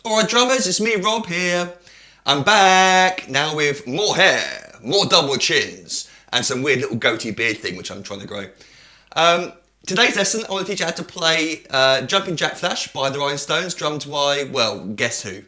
Alright drummers, it's me Rob here. I'm back now with more hair, more double chins, and some weird little goatee beard thing which I'm trying to grow. Today's lesson, I want to teach you how to play Jumpin' Jack Flash by the Rhinestones, drummed by, well, guess who?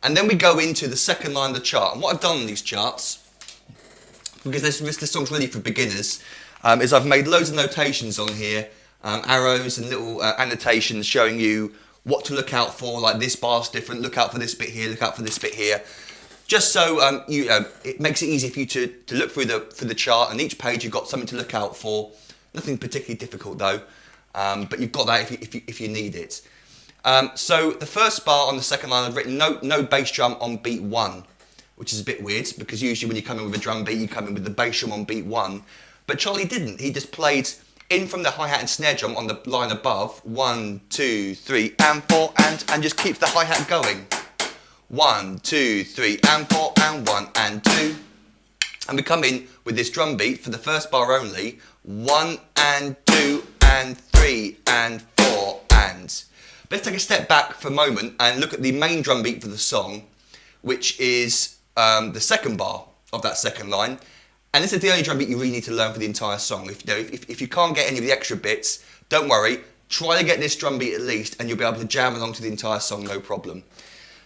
And then we go into the second line of the chart. And what I've done on these charts, because this song's really for beginners, is I've made loads of notations on here, arrows and little annotations showing you what to look out for, like this bar's different, look out for this bit here, look out for this bit here. Just so it makes it easy for you to look through the chart, and each page you've got something to look out for. Nothing particularly difficult though, but you've got that if you need it. So the first bar on the second line, I've written no bass drum on beat 1, which is a bit weird because usually when you come in with a drum beat, you come in with the bass drum on beat 1. But Charlie didn't. He just played in from the hi-hat and snare drum on the line above, 1, 2, 3, and 4, and just keeps the hi-hat going. 1, 2, 3, and 4, and 1, and 2. And we come in with this drum beat for the first bar only, 1, and 2, and 3, and 4, and... Let's take a step back for a moment and look at the main drum beat for the song, which is the second bar of that second line. And this is the only drum beat you really need to learn for the entire song. If you can't get any of the extra bits, don't worry. Try to get this drum beat at least, and you'll be able to jam along to the entire song, no problem.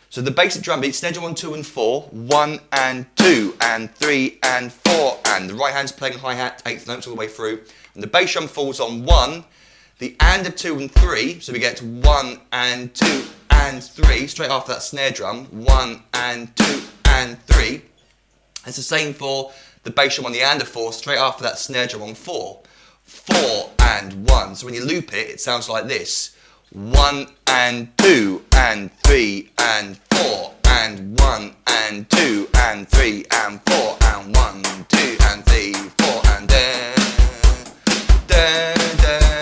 So the basic drum beat, snare drum on 2 and 4, 1 and 2 and 3 and 4, and the right hand's playing hi-hat, 8th notes all the way through, and the bass drum falls on 1, the and of 2 and 3, so we get 1 and 2 and 3, straight after that snare drum, 1 and 2 and 3. It's the same for the bass drum on the and of 4, straight after that snare drum on 4, 4 and 1. So when you loop it, it sounds like this, 1 and 2 and 3 and 4 and 1 and 2 and 3 and 4 and 1, 2 and 3, 4 and then.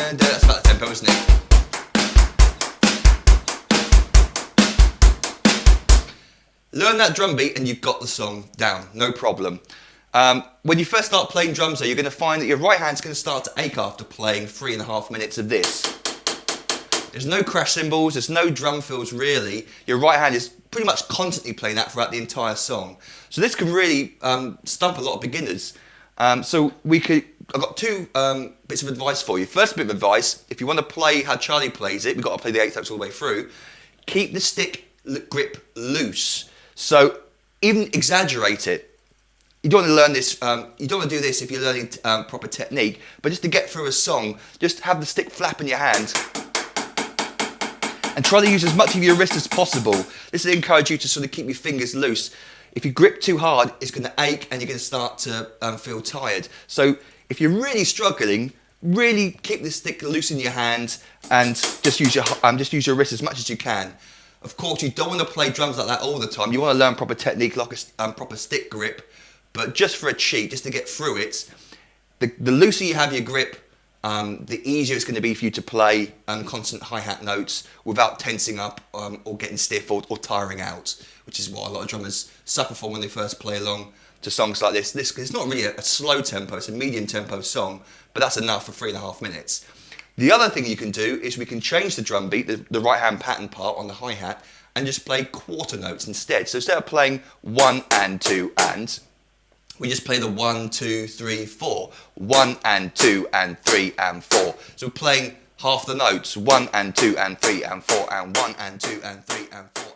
That's about the tempo, isn't it? Learn that drum beat and you've got the song down, no problem. When you first start playing drums though, you're going to find that your right hand's going to start to ache after playing 3.5 minutes of this. There's no crash cymbals, there's no drum fills really. Your right hand is pretty much constantly playing that throughout the entire song. So this can really stump a lot of beginners. I've got two bits of advice for you. First bit of advice, if you want to play how Charlie plays it, we've got to play the 8th notes all the way through, keep the stick grip loose. So even exaggerate it. You don't want to learn this, you don't want to do this if you're learning proper technique, but just to get through a song, just have the stick flap in your hand and try to use as much of your wrist as possible. This will encourage you to sort of keep your fingers loose. If you grip too hard, it's going to ache and you're going to start to feel tired. So if you're really struggling, really keep the stick loose in your hand and just use your wrist as much as you can. Of course, you don't want to play drums like that all the time. You want to learn proper technique, like a proper stick grip. But just for a cheat, just to get through it, the looser you have your grip, the easier it's going to be for you to play constant hi-hat notes without tensing up or getting stiff or tiring out, which is what a lot of drummers suffer from when they first play along to songs like this. It's not really a slow tempo, it's a medium tempo song, but that's enough for 3.5 minutes. The other thing you can do is we can change the drum beat, the right hand pattern part on the hi-hat, and just play quarter notes instead. So instead of playing 1 and 2 and, we just play the 1, 2, 3, 4. 1 and 2 and 3 and 4. So we're playing half the notes, 1 and 2 and 3 and 4 and 1 and 2 and 3 and 4.